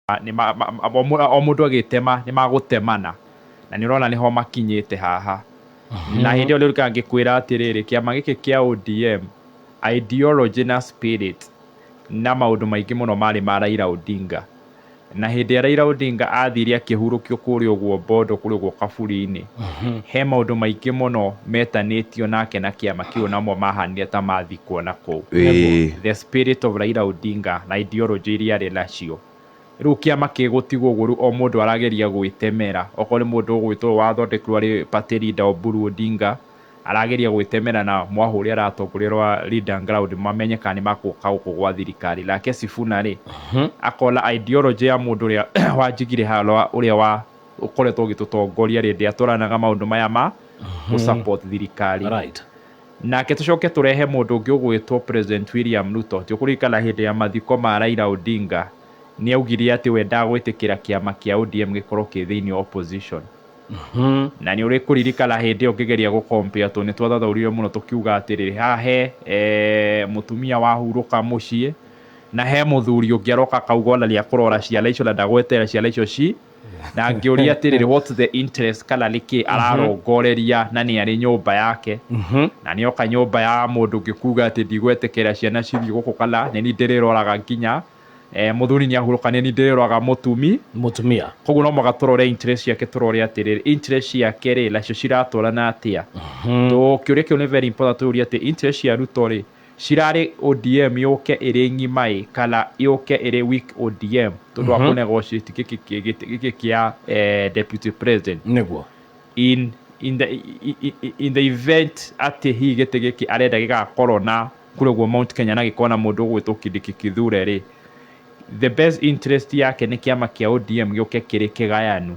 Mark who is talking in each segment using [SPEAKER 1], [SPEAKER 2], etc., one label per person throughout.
[SPEAKER 1] o mundu agitema ni magutemana na ni urona niho makinyite haha na hindi ole rika ngikwira atiriri kiama giki kia ODM ideology na spirit na maundu maingi muno mari ma Raila Odinga na hindi Raila Odinga athiria kihurukio kuri uguo bondo kuri uguo kaburi-ini he maundu maingi muno metanitio nake na kiama kiu namo mahania ta mathikwo na kou the spirit of Raila Odinga na ideology iria ari nacio riu kiama kigutigwo uguo o mundu arageria gwitemera okori mundu gwitwo wathondekirwo ari party leader Oburu Odinga arageria gwitemera na mwahuri aratongoria leader ground mamenyekane makuka gwa thirikari lake Sifuna ri akola ideology ya mundu ria wajigire halo uria wa ukoretwo gitutongoria rindi aturanaga maundu maya ma support thirikari nake tucoke turehe mundu ungi ugwitwo President William Ruto tukurikana hindi ya mathiko ma Raila Odinga ni augire ati we ndagwitikira kiama kia ODM gikorwo ki thiini opposition na ni uri kuririkana hindi ukigeria gukompea to ni twathathaurire muno tukiuga atiriri hahe mutumia wahuruka mucie na he muthuri ungi aroka kaugona ria kurora ciana icio na ndagwetera ciana icio ci na ngiuria atiriri what's the interest kana niki ararongoreria na ni ari nyumba yake na ni oka nyumba ya mundu ngikuga ati ndigwetekera ciana cithi guku kana ni ndiriroraga nginya muthuri ni ahurukane ni ndiriroraga mutumia koguo no magaturore interest yake turore atiriri interest yake ri lacio ciratorana atia to kiuria kiu ni very important turia ati interest ya Ruto ri cirari ODM yoke iri ngimai kana yoke iri weak ODM tondu aku negotiate giki kia deputy president
[SPEAKER 2] neguo
[SPEAKER 1] in the event ati hi giki arenda gigakorwo na kureguo Mount Kenya na gikona mundu gwitwo Kindiki Kithure ri the best interest yake ni kiama kia ODM gioke kiri kigayanu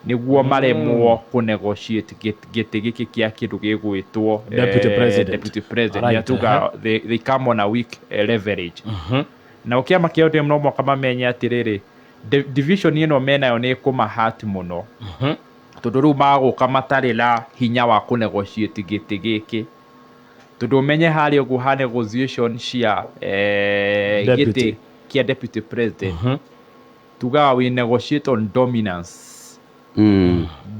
[SPEAKER 1] niguo maremwo ku negotiate giki kia kindu gigwitwo deputy president yatuga they come on a weak leverage na kiama kia ODM no mwaka mamenye atiriri division ino menayo ni kuma hat muno tondu riu maguka matari la hinya wa ku negotiate giki tondu menye hari ugu ha negotiation cia giti kia deputy president tuga we negotiate on dominance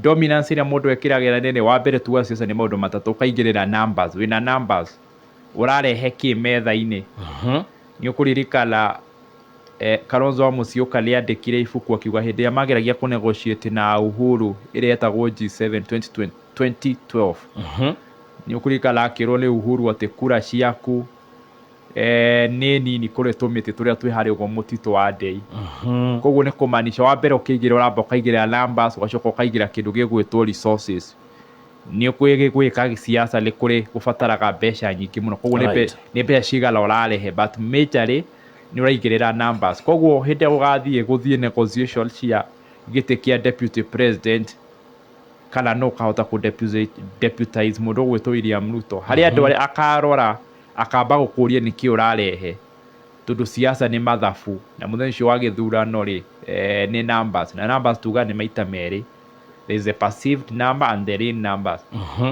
[SPEAKER 1] dominance ina mundu ekiragira nene wa mbere tuga siasa ni maundu matatu kaingirira numbers wina numbers urarehe ki metha-ini ni ukuririkana Kalonzo wa Musyoka kali andikire ibuku akiuga hindi ya mageragia ku negotiate na Uhuru ire etagwo G7 2012 ni ukuririkana akirwo ni Uhuru ati kura ciaku ni nini kure tumite turia twi hari ugo mutito wa ndei koguo ni kumanisha wa mbere ukigira uramba ukaigira numbers ugacoka ukaigira kindu gigwitwo resources ni gwika gisiasa ni kuri gufataraga mbeca nyingi muno koguo ni mbeca cigala urarehe but majorly ni uraigirira numbers koguo hindi guthie negotiation cia giti kia deputy president kana no kahota ku deputize mundu gwitwo William Ruto hari andu akarora akamba gukuria niki urarehe tondu siasa ni mathafu na muthenya ucio wa githurano ri ni numbers na numbers tuga ni maita meri there is a perceived number and the real numbers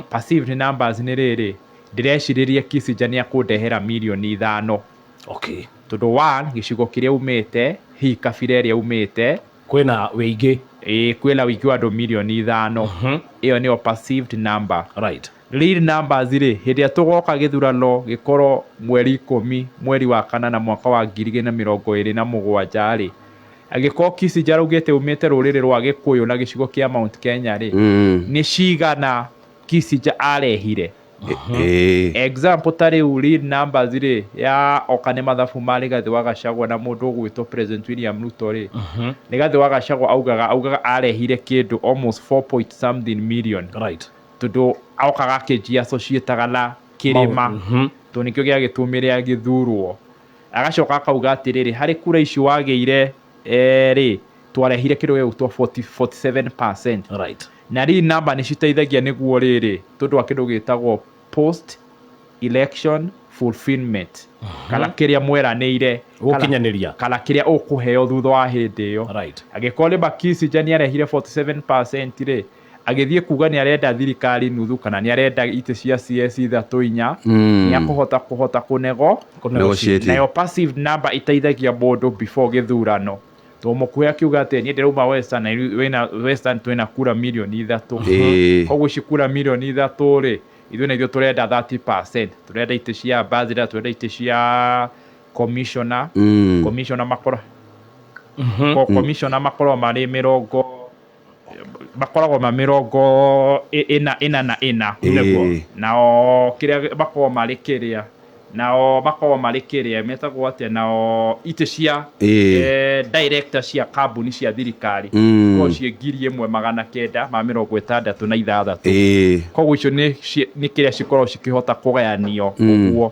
[SPEAKER 1] perceived numbers ni riri ndireciria Kisija ni akundehera milioni 5
[SPEAKER 2] okay
[SPEAKER 1] tondu one gicigo kiria umite hi kabira iria umite
[SPEAKER 2] kwina weingi
[SPEAKER 1] kwina wiki wa milioni 5 iyo ni perceived number
[SPEAKER 2] right
[SPEAKER 1] real numbers ri hindi atugoka githurano gikorwo mweri 10 mweri wa kanana mwaka wa 2027 ri agiko Kisija rugete umite ruriri rwa Gikuyu na gicigo kia Mount Kenya ri ni cigana Kisija arehire example tari real numbers ri ya okane mathafu mari gathi wa Gachagua na mundu gwitwo President William Ruto ri ni gathi wa Gachagua augaga arehire kindu almost 4 point something million
[SPEAKER 2] right
[SPEAKER 1] tondu aukaga kiji associate na kirima to nikyo gia gitumire agithurwo agacoka akauga atiriri hari kura icio wageire ri twarehire kindu gitwa 47%
[SPEAKER 2] right
[SPEAKER 1] na ri number ni citeithagia niguo riri tondu akindu gitagwo post election fulfillment kala kiria mweranire
[SPEAKER 2] gukinyaniria
[SPEAKER 1] kala kiria ukuheo thutha wa hindi iyo
[SPEAKER 2] right
[SPEAKER 1] agikole Kisija ni arehire 47% ri agithie kuga ni arenda thirikari nuthu kana ni arenda ite cia CS 3-4 ni akuhota kunego
[SPEAKER 3] negotiate
[SPEAKER 1] na yo passive number iteithagia mundu before githurano to mukuhe akiuga ati ni ndirauma Western na Western twina kura milioni 3 koguo cikura milioni 3 ri ithuĩ na ithuĩ turenda 30%, turenda itĩ cia ambassador, turenda itĩ cia commissioner makora commissioner makorwo marĩ makoragwo ma ina nao kĩrĩa makorwo marĩ kĩrĩa nao makorwo marĩ kĩrĩa metagwo atĩa nao itĩ cia director cia kambuni cia thirikari ko cie 1966 koguo icio nĩ kĩrĩa cikorwo cikĩhota kũgayanio ũguo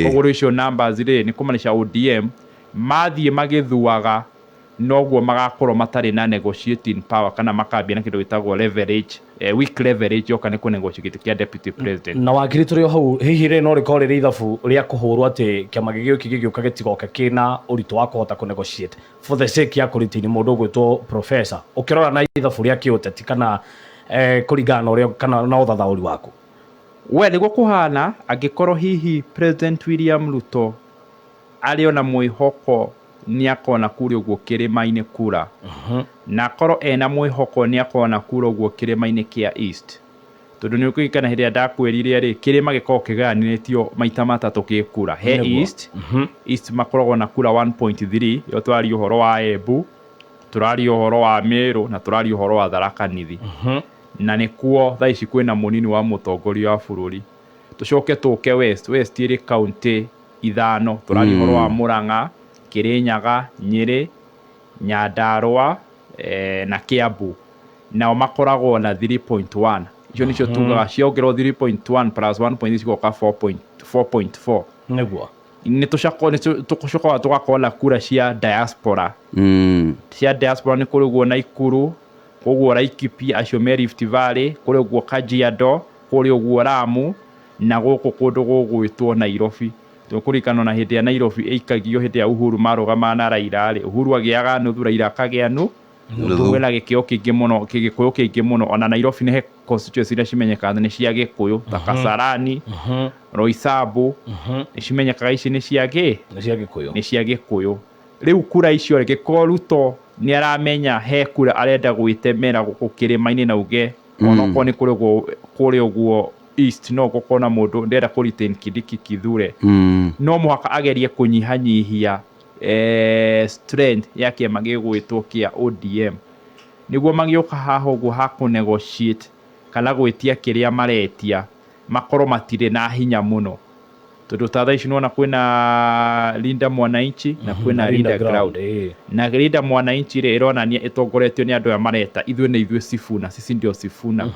[SPEAKER 1] koguo icio numbers rĩ nĩ kũmaanisha ODM mathiĩ magĩthuaga noguo magakorwo matarĩ na negotiating power kana makambia na kĩndũ gĩtagwo leverage weak leverage yoka nĩ kũnegotiate kĩa deputy president.
[SPEAKER 2] Na wakiri tũrĩ o hau hihi rĩ no rĩkorwo rĩrĩ ithabu rĩa kũhũrwo atĩ kĩama gĩkĩ gĩgĩũka gĩtigoke kĩna ũritũ wa kũhota kũnegotiate for the sake ya kũrutĩni mũndũ ũgwĩtwo professor ũkĩrora na ithabu rĩa kĩũteti kana kũringana na ũrĩa kana na ũthathaũri waku.
[SPEAKER 1] We nĩguo kũhana angĩkorwo hihi President William Ruto arĩ ona mwĩhoko nĩ akona kura ũguo kĩrĩma-inĩ kura na akorwo ena mwĩhoko nĩ akona kura ũguo kĩrĩma-inĩ kĩa East, tondũ nĩ ũkũririkana hĩndĩ ĩrĩa ndakwĩrire rĩ kĩrĩma gĩkoragwo kĩgayanĩtio maita matatũ gĩkura he East makoragwo na kura 1.3 yo twaria ũhoro wa Embu, tũraria ũhoro wa Meru na tũraria ũhoro wa Tharaka Nithi na nĩkuo thaa ici kwĩna mũnini wa mũtongoria wa bũrũri. Tũcoke tũke West ĩrĩ kaunti 5 tũraria ũhoro wa Murang'a, Kirinyaga, Nyeri, Nyandarua na Kiambu nao makoragwo na 3.1 icio nicio tugaga ciongerwo 3.1 plus 1.3 cigoka 4.4
[SPEAKER 2] nĩguo
[SPEAKER 1] nĩ tũcokaga tũgakorwo na kura cia diaspora cia diaspora nĩ kũrĩ ũguo Naikuru, kũguo Laikipia, acio me Rift Valley, kũrĩ ũguo Kajiado, kũrĩ ũguo Lamu na gũkũ kũndũ gũgwĩtwo Nairobi. Tũkũrikana na hĩndĩ ya Nairobi ĩikagio hĩndĩ ya Uhuru marũgama na Raila rĩ Uhuru agĩaga nuthu Raila akagĩa nuthu wela gĩkĩo kĩngĩ mũno ona Nairobi nĩ he constituency iria cimenyekaga nĩ cia Gĩkũyũ ta Kasarani, Roysambu nĩ cimenyekaga ici nĩ cia Gĩkũyũ. Rĩu kura icio rĩ Ruto nĩ aramenya he kura arenda gwĩtemera gũkũ kĩrĩma-inĩ na uge onokorwo nĩ kũrĩ ũguo East no gũkorwo na mũndũ ndĩrenda kũretain Kindiki Kithure no mũhaka agerie kũnyihanyihia strength ya kĩama gĩgwĩtwo kĩa ODM nĩguo magĩũka haha ũguo ha kũnegotiate kana gwĩtia kĩrĩa maretia makorwo matirĩ na hinya mũno, tondũ ta thaa ici nĩwona kwĩna Linda Mwananchi na kwĩna Linda Ground na Linda Mwananchi rĩ ĩronania ĩtongoretio nĩ andũ aya mareta ithuĩ nĩ ithuĩ Sifuna, sisi ndio Sifuna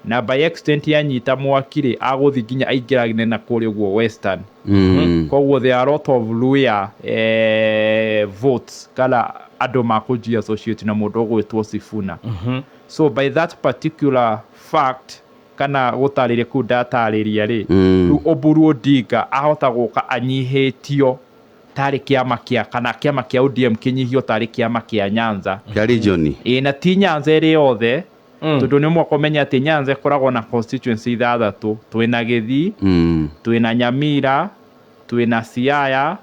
[SPEAKER 1] na by extent yanyita Wakili agũthi nginya aingĩragine na kũrĩ ũguo Western koguo there are a lot of Luhya votes kana andũ makũji associate na mũndũ ũgwĩtwo Sifuna so by that particular fact kana gũtarĩria kũu ndatarĩria rĩ rĩu Oburu Odinga ahota gũka anyihĩtio tarĩ kĩama kĩa kana kĩama kĩa ODM kĩnyihio tarĩ kĩama kĩa Nyanza
[SPEAKER 3] ya region
[SPEAKER 1] na ti Nyanza ĩrĩ yothe tondũ nĩ mũkomenya atĩ Nyanza ĩkoragwo na constituency 6 twĩna Gĩthii twĩna Nyamira twĩna Siaya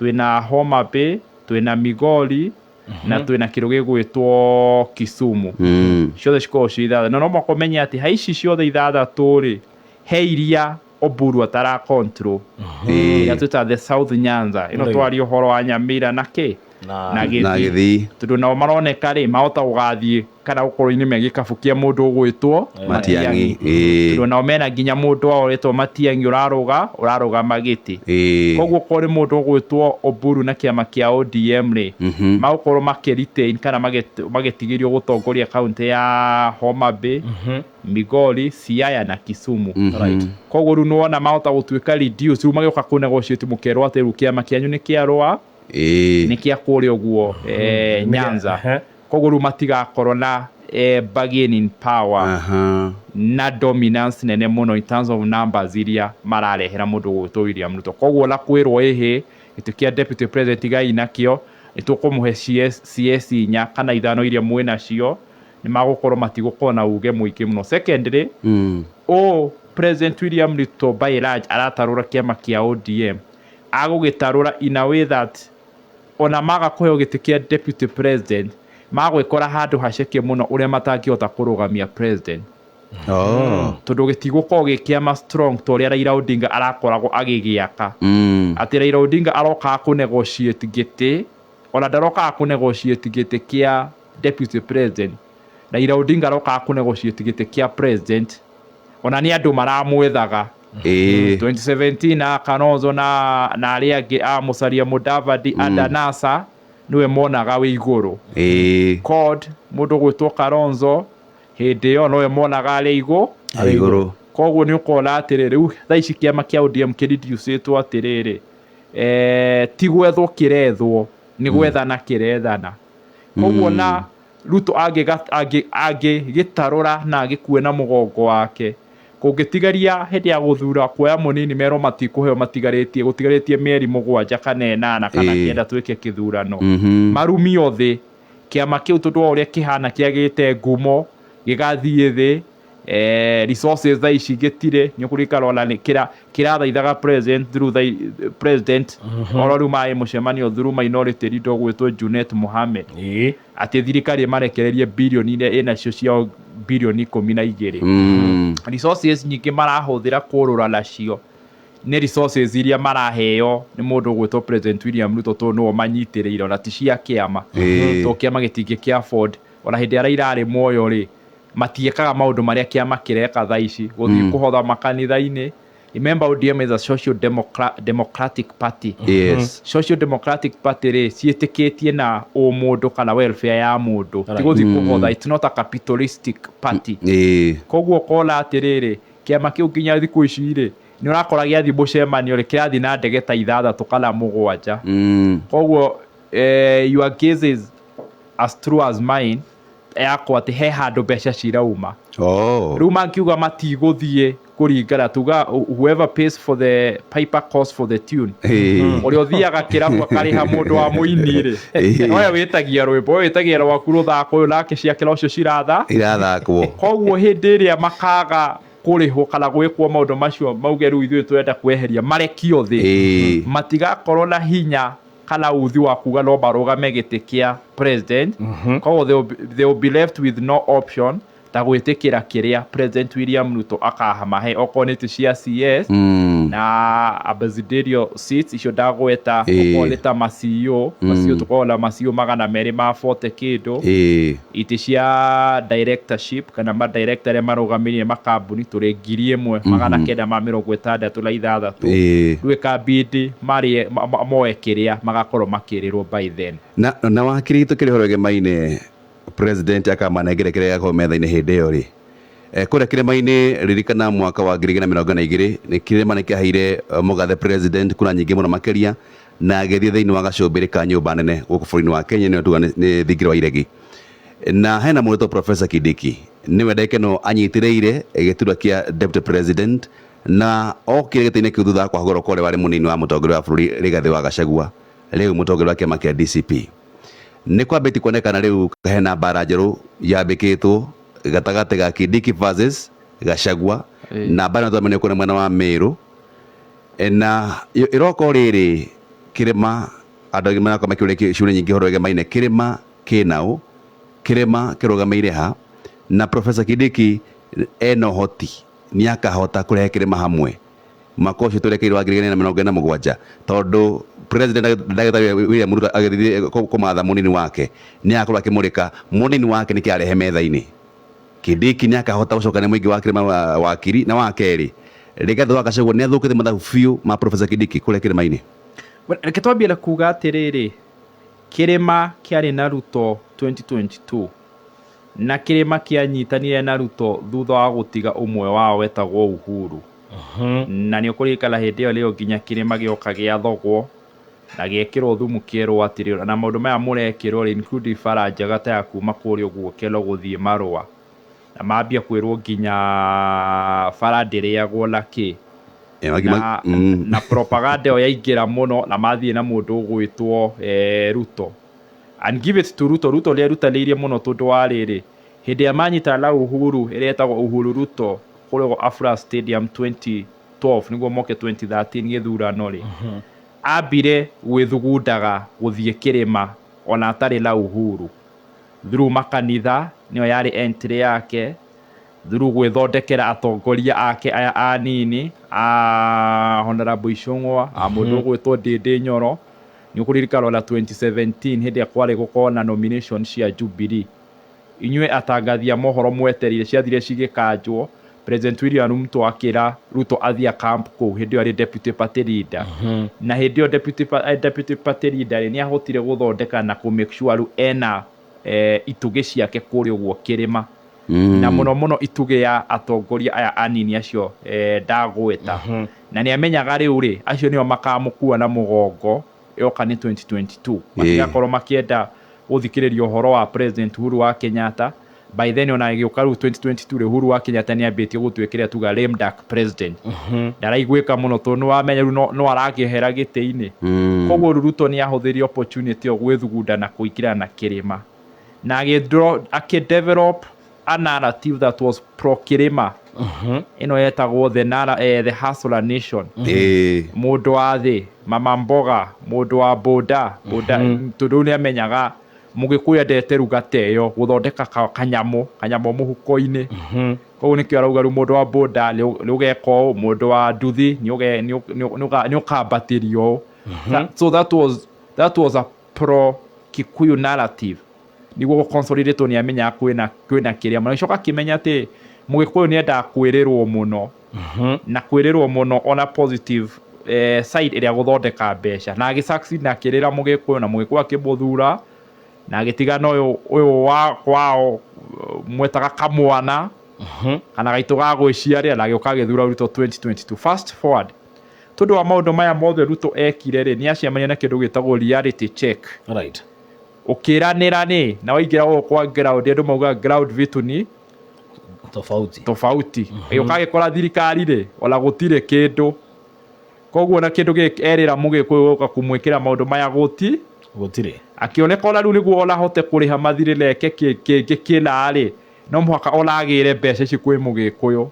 [SPEAKER 1] twĩna Homa Bay twĩna Migori na twĩna kĩrũ gĩgwĩtwo Kisumu ciothe cikoragwo ci 6 na no mũkomenya atĩ haici ciothe 6 rĩ he iria Oburu atara control ya tuta the South Nyanza ino twari ũhoro wa Nyamira na Gĩthii tondũ nao maroneka rĩ mahota gũgathiĩ kana ũkorwo-inĩ megĩkabu kĩa mũndũ ũgwĩtwo
[SPEAKER 3] Matiang'i
[SPEAKER 1] tondũ nao mena nginya mũndũ wao ũrĩtwo Matiang'i ũrarũgama gĩtĩ koguo kũrĩ mũndũ ũgwĩtwo Oburu na kĩama kĩa ODM rĩ magũkorwo makĩretain kana magĩtigĩrio gũtongoria kaunti ya Homa Bay, Migori, Siaya na Kisumu koguo rĩu nĩwona mahota gũtuĩka reduce rĩu magĩũka kũnegotiate mũkerwo atĩ rĩu kĩama kĩanyu nĩ kĩarũa nĩ kĩa kũrĩa ũguo Nyanza koguo rĩu matigakorwo na bargaining power na dominance nene mũno in terms of numbers iria mararehera mũndũ gwĩtwo William Ruto koguo na kwĩrwo ĩhĩ gĩtĩ kĩa deputy president gai nakĩo nĩtũkũmũhe CS 4 kana 5 iria mwĩna cio nĩ magũkorwo matigũkorwo na uge mũingĩ mũno. Secondly President William Ruto by large aratarũra kĩama kĩa ODM agũgĩtarũra in a way that ona maga kuheo giti kia deputy president magwikora handu haceke muno uria matangihota kurugamia president tondu gitigukorwo gikiama strong to uria Raila Odinga arakoragwo agigiaka ati Raila Odinga aroka ku negotiate giti ona ndaroka ku negotiate giti kia deputy president Raila Odinga aroka ku negotiate giti kia president ona ni andu maramwethaga 2017 na Kalonzo na aria angi a Musalia Mudavadi Adanasa niwe monaga wi iguru code mundu gwitwo Kalonzo hindi yo nowe monaga ari iguru koguo ni ukora atiriri riu thaici kiama kia ODM kiridiucitwo atiriri tigwethwo kirethwo ni gwethana kirethana koguo na Ruto agi gitarura na agikuena mugongo wake kungitigaria hindi ya guthura kuoya munini mero matikuheo gutigarĩtie mieri 7 kana 8 kana 9 twike kithurano marumi othe kiama kiu tondu uria kihana kiagite ngumo gigathie thi resources thaici gitire ni kurikara ona ni kirathaithaga president through the president ororu mai mucemanio through minority leader gwitwo Junet Mohammed ati thirikari marekererie bilioni ina cio cia bilioni 12 resources nyingi marahuthira kurura nacio ni resources iria maraheo ni mundu gwitwo president William Ruto to no manyitiriire ona ti cia kiama to kiama gitingi kia afford ona hindi ara irari moyo ri matiekaga maundu maria kiama kireka thaici guthii kuhotha makanitha-ini. Remember ODM is a social democratic party.
[SPEAKER 2] Yes.
[SPEAKER 1] Social democratic party ri cietikitie na mundu kana welfare ya mundu tiguthi kuhotha. It's not a capitalistic party. Koguo kola atiriri kiama kiu nginya thiku ici ri ni urakora giathi mucemanio ri kirathi na ndege ta 6 kana 7 koguo your guess is as true as mine yakwa ati he handu mbeca cirauma riu mangiuga matiguthie kuringana tuga whoever pays for the piper cost for the tune uria uthiaga kirabu akariha mundu wa muini ri oya witagia rwimbo witagia rwaku ruthako uyu nake ciake ucio irathakwo koguo hindi iria makaga kurihwo kana gwikwo maundu macio mauge riu ithuĩ twenda kweheria marekio thi matigakorwo na hinya kana uthi wa kuga no barugame giti kia president koguo they will be left with no option ta gwitikira kiria president William Ruto akahamahe okonete cia CS na ambassadorial seats icio ndagweta okoneta macio tukola macio magana meri ma 40 kido iti cia directorship kana ma director ya marugamirie makambuni turi 1,000 magana 966 rwe kabidi mari moe kiria magakorwo makirirwo by then
[SPEAKER 3] na wakiri tukirihorege maine president akamanegere kire yako metha-ini hindi iyo ri kure kirema-ini ririkana mwaka wa 2022 ni kirema ni kiaheire mugathe president kuna nyingi muno makiria na agethie thiini wa gacumbiri ka nyumba nene guku bũrũri-inĩ wa Kenya ni tuga ni thingiri wa iregi na hena mũndũ Professor Kindiki niwe ndekeno anyitiriire giturwa kia deputy president na okire gĩtĩ-inĩ kĩu thutha wa kwahũrwo kwa ũrĩa warĩ mũnini wa mũtongoria wa bũrũri Rigathi wa Gachagua rĩu mũtongoria wa kĩama kĩa DCP ni kwambĩti kuonekana rĩu hena mbara njerũ yambĩkĩtwo gatagati ga Kindiki versus Gachagua na mbara twamenye kuna mwena wa Meru na iroko rĩrĩ kirema andũ agĩ marako makiũria ciũria nyingĩ horo maine kirema kĩnaũ kirema kĩrũgamĩire ha na Professor Kindiki eno hoti ni akahota kurehe kirema hamwe mwaka ũcio tũrekeirwo wa 2047 tondũ president Ndagĩtarĩ William Ruto agĩthie kũmatha mũnini wake ni akorwo akĩmũrĩka mũnini wake nĩ kĩarehe metha-inĩ Kindiki ni akahota gũcokania mũingĩ wa kirema Wakili na wa kerĩ Rigathi wa Gachagua ni athũkĩte mathabu biũ ma Professor Kindiki kũrĩa kirema-inĩ
[SPEAKER 1] reke twambie kuuga atiriri kirema kiarĩ na Ruto 2022 na kirema kianyitanire na Ruto thutha wa gũtiga ũmwe wao wetagwo Uhuru na nĩ ũkũririkana hĩndĩ ĩyo rĩo nginya kirema gĩoka gĩathogwo na gĩekĩrwo thumu kĩerwo atĩrĩ na maũndũ maya mũrekĩrwo include bara njega ta ya kuma kũrĩa ũguo kelo gũthiĩ Marũa na mambia kwĩrwo nginya bara ndĩrĩagwo na kĩ na propaganda ĩyo yaingĩra mũno na mathiĩ na mũndũ ũgwĩtwo Ruto and give it to Ruto rĩrĩa rutanĩirie mũno tondũ wa rĩrĩ hĩndĩ ya manyitana na Uhuru ĩrĩa ĩtagwo Uhuru Ruto kũrĩa Afra Stadium 2012 nĩguo moke 2013 gĩthurano rĩ ambire gwithugundaga guthie kirima ona atari la uhuru through makanitha niyo yari entry yake through gwithondekera atongoria ake aya anini Honorable Icung'wa mundu gwitwo Ndindi Nyoro ni ukuririkana la 2017 hindi akwari gukona nomination cia Jubilee inywe atangathia mohoro mweterire ciathire cigikanjwo President William Ruto akira Ruto athia camp ko hindi ari deputy party leader na hindi deputy party leader ni ahotire guthondeka na ku make sure ena ituge ciake kuri uguo kirima na muno ituge ya atongoria aya anini acio ndagweta na ni amenyaga riu ri acio nio makamukua na mugongo yoka ni 2022 makiakorwo makienda guthikiriria uhoro wa President Uhuru wa Kenyatta by then ona giuka ru 2022 Uhuru wa Kenyatta ni ambitie gutwikira tuga lame duck president ndaraigwika muno tondu wamenya ru no aragihera giti-ini koguo Ruto ni ahuthirie opportunity yo gwithugunda na kuikira na kirima na ake-develop a narrative that was pro-kirima ino yetagwo the hustler nation mundu wa thi mama mboga mundu wa boda tondu ni amenyaga mugikuya ndete ruga teyo guthondeka kanyamo muhuko-ini koguo nikio arauga ru mundu wa boda ni ugeko mundu wa nduthi ni ukambatirio so that was a pro-Kikuyu narrative niguo consolidate ni amenya kwina kiria mana icoka kimenya ati mugikuyu ni enda kwirirwo muno na kwirirwo muno on a positive side iria guthondeka mbeca na agisucceed na kirira mugikuyu na mugikuyu akimuthura na agitigana uyu wa kwao mwetaga kamwana kana gaitu ga gwiciaria na gioka githura Ruto 2022 fast forward tondu wa maundu maya mothe Ruto ekire ri ni aciamanya na kindu gitagwo reality check
[SPEAKER 2] right
[SPEAKER 1] ukiranira ni na waingira kwa ground andu mauga ground vitu ni tofauti gioka gikora thirikari ri ola gutire kindu koguo na kindu gierira mugikuyu uka kumwikira maundu maya gutire akioneka ona riu niguo ola hote kuriha mathirire kina ri no muhaka olagire mbeca ici kwi mugikuyu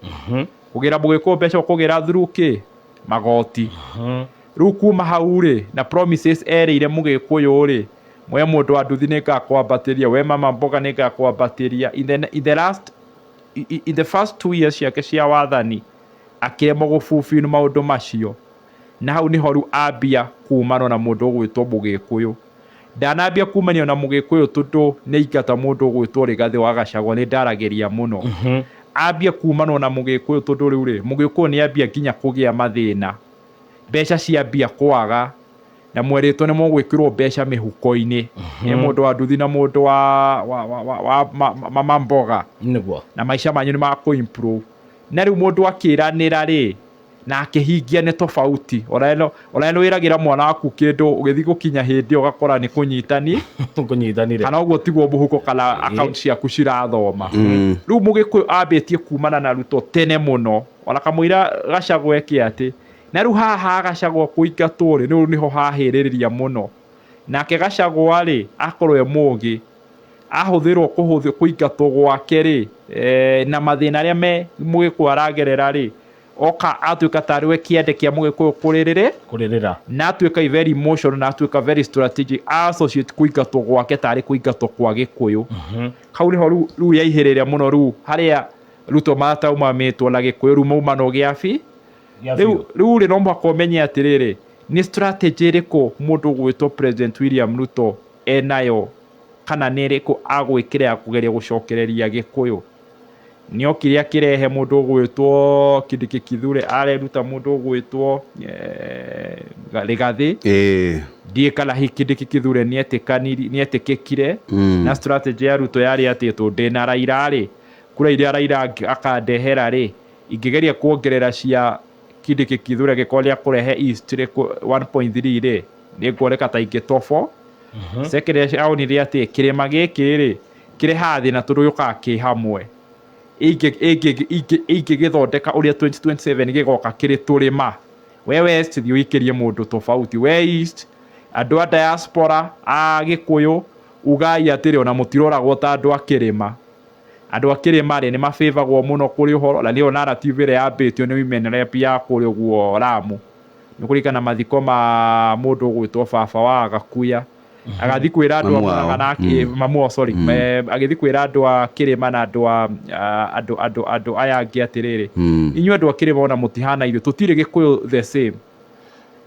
[SPEAKER 1] kugira mugikuyu mbeca kugira through magoti riu kuma hau ri na promises erire mugikuyu ri mwe mundu wa nduthi nikakwambatiria we mama mboga nikakwambatiria in the first 2 years ciake cia wathani akiremo gufufinu maundu macio na hau niho riu ambia kumana na mundu gwitwo mugikuyu ndanambia kumania na mugikuyu tondu ni ingata mundu gwitwo Rigathi wa Gachagua ni ndarageria muno ambia kumana na mugikuyu tondu riu ri mugikuyu ni ambia nginya kugia mathina mbeca ciambia kwaga na mweritwo ni mugwikirwo mbeca mihuko-ini ni mundu wa nduthi na mundu wa mama mboga
[SPEAKER 2] niguo
[SPEAKER 1] na maisha manyu ni maku improve na riu mundu akiranira ri na akihingia ni tofauti orano wiragira mwana waku kindu ugithi gukinya hindi ugakora ni kunyitanire kana uguo tigwo muhuko kana account ciaku cirathoma riu mugikuyu ambitie kumana na Ruto tene muno ona kamwira Gachagua eki ati na riu haha Gachagua kuingatwo ri niho hahiririria muno nake Gachagua ri akorwo mugi ahuthirwo kuingatwo gwake ri na mathina aria me mugikuyu aragerera ri oka atuika tariwe kiende kia mugikuyu kuririra na atuika very emotional na atuika very strategic associate kuingatwo gwake tari kuingatwo kwa Gikuyu kau niho riu yaihiriria muno riu haria Ruto mataumamitwo na Gikuyu riu maumano giafi riu ri no mwako menye atiriri ni strategy iriku mundu gwitwo President William Ruto enayo kana ni iriku agwikira ya kugeria gucokereria Gikuyu nio kiria kirehe mundu gwitwo Kindiki Kithure areruta mundu gwitwo Rigathi die kala Kindiki Kithure ni etikikire na strategy ya Ruto yari ati ndina Raila ri kura iria Raila akandehera ri ingigeria kuongerera cia Kindiki Kithure gikoria kurehe east 1.3 ri ni ngoreka ta ingitofo secretary aonire ati kirima giki ri kire hathi na tundu yuka ki hamwe githondeka uria 2027 gigoka kiri turima we west thio ikirie mundu tofauti we east andu a diaspora a Gikuyu ugai atiri ona mutiroragwo ta andu akirima ri ni mafavagwo muno kuri uhoro na ni narrative ire yambitio ni women rep ya kuri guo Ramu nikurikana mathiko ma mundu gwitwo baba wa Agakuya agathi kwira andu mamu sorry agithi kwira andu a Kirima na andu aya angi atiriri inyuĩ andu a Kirima ona mutihana irio tutire Gikuyu the same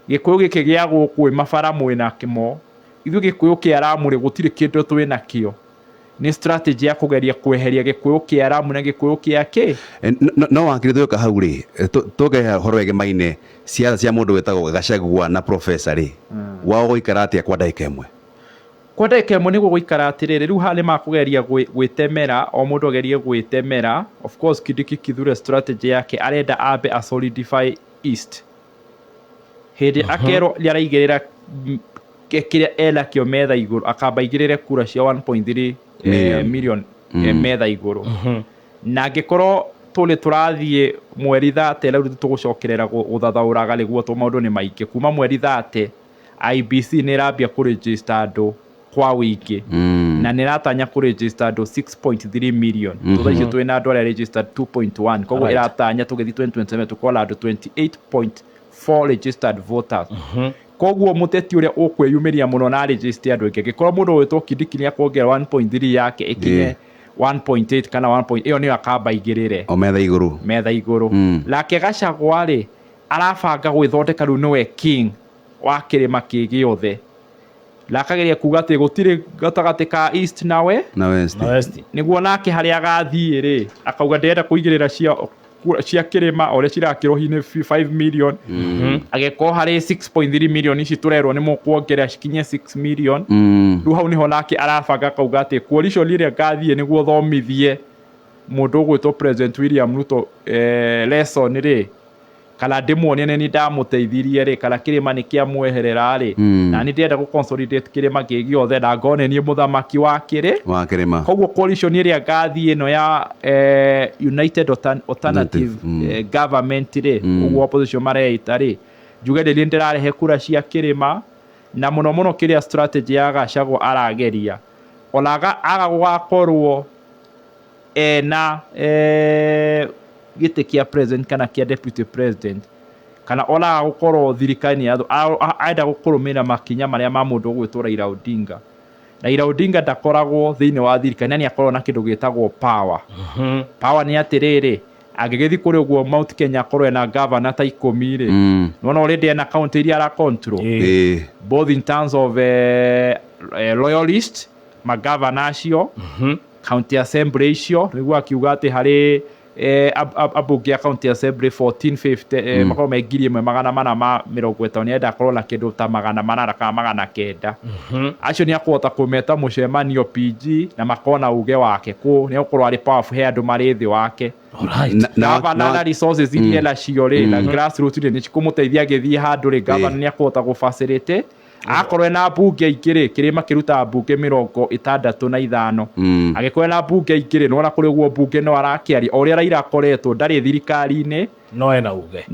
[SPEAKER 1] Gikuyu giki gia guku mabara mwina kimo ithu Gikuyu kia Ramuri gutire kindu twina kio ni strategy ya kugeria kweheria Gikuyu kia Ramu na Gikuyu kia ki
[SPEAKER 3] no wakiri tuka hau ri tuge horwege maine ciatha cia mundu wetagwo Gachagua na professor ri wao guikara atia kwa ndaika imwe
[SPEAKER 1] kwa ndaika imwe niguo guikara atiriri riu hali makugeria gwitemera o mundu agerie gwitemera of course Kindiki kithure strategy yake arenda ambe a solidify east hindi akero liaraigirira kiria ela kio metha iguru akamba igirire kura cia 1.3 million metha iguru na ngikoro tuli turathie mweri 30 riu tugucokerera guthathauraga niguo to maundu ni maingi kuma mweri 30 IBC ni rambia ku register andu kwa wiki na ni ratanya ku register andu 6.3 million tuthaicyo twina andu aria registered 2.1 koguo iratanya tugithi 2027 tukola andu 28.4 registered voters koguo muteti uria ukweyumiria muno na register andu ingi gikoro mundu witwo Kindiki ni akwongera 1.3 yake ikinye 1.8 kana 1. Iyo ni akamba igirire
[SPEAKER 3] o metha iguru
[SPEAKER 1] lake Gachagua ri arabanga gwithondeka riu niwe king wa kirima kigi othe lakageria kuga ati gutire gatagati ka east na west niguo nake haria gathie ri akauga ndenda kuigirira cia kirima ore cirakirwo hine 5 million ageko hari 6.3 million ici turerwo ni mukwongerera cikinye 6 million riu hau niho nake arabanga kauga ati coalition iria gathie niguo thomithie mundu gwitwo President William Ruto lesson ri kala ndimuonie ni ndamuteithirie ri kala kirima ni kia mweherera ri na ni ndenda gu consolidate kirima kigi othe na ngone ni muthamaki wa kirima koguo coalition iria gathi ino ya United Alternative Government ri uguo opposition mareita ri njuge ndi ndirarehe kura cia kirima na muno kiria strategy ya Gachagua arageria olaga agakorwo na gite kia president kana kia deputy president kana ola gukorwo thirikani aida gukurumira makinya maria ma mundu gwitwo Raila Odinga ndakoragwo thiini wa thirikani ni akorwo na kindu gitagwo power power ni atiriri agigithi kuri uguo Mount Kenya akorwo na governor ta 10 ri nona already na county iria ara control both in terms of loyalist ma governor acio county assembly acio niguo akiuga ati hari abunge county assembly 1450 makao megiri mwe magana mana ma 50 ni enda korwo na kindu ta magana manara kana magana kenda acio ni akwota kumeta mucemanio PG na makona uge wake ku ni ukorwo ari powerful he andu mari thi wake na resources iria la ciore na grassroots ni cikumuteithia githii handu ri governor ni akwota gu facilitate akorwe na bunge igiri kirima kiruta bunge 65 agikorwe na bunge igiri no kuri guo bunge no arakiari oria Raila akoretwo ndari thirikari-ini
[SPEAKER 2] no ena uge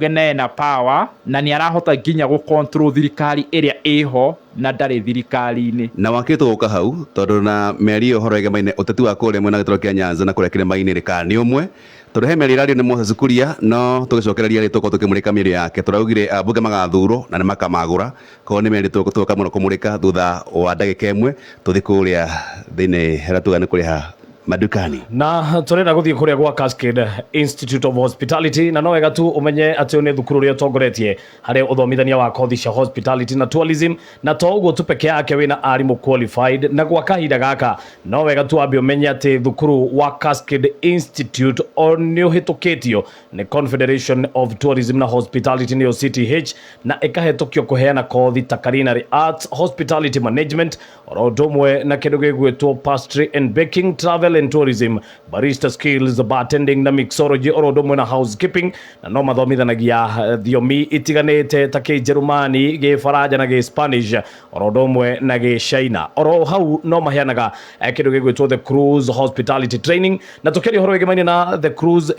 [SPEAKER 1] na ena power na ni arahota nginya gu control thirikari iria iho na ndari thirikari-ini
[SPEAKER 3] na wakito guka hau tondu na meri uhorege maine uteti wa kule mwena gitoro kia Nyanza na kurekire maine rika ni umwe turehe meri radio ni Moses Kuria no tugicokereria ri tuko tukimurika meri yake turaugire bunge magathurwo na ni makamagura ko ni meri tuko muno kumurika thutha wa ndagika imwe tuthi kuria thini heratugane kuriha madukani
[SPEAKER 2] na turenda guthie kuria gwa Cascade Institute of Hospitality na no wega tu umenye ati ni thukuru ria tongoretie hari uthomithania wa kothi cia hospitality na tourism na to uguo tu peke yake wina arimu qualified na gwa kahinda gaka no wega tu ambe umenye ati thukuru wa Cascade Institute ni uhitukitio ni Confederation of Tourism na Hospitality ni CTH na ikahetokio kuheana kothi ta culinary arts, hospitality management orodomwe na kindu gigwitwo pastry and baking, travel and tourism, barista skills, bartending na mixology orodomwe na housekeeping na no mathomithanagia thiomi itiganite ta Kijerumani, Gifaraja na Gispanish orodomwe na Gishina oro hau no maheanaga kindu gigwitwo the cruise hospitality training na tukiri horo wegemaine na the cruise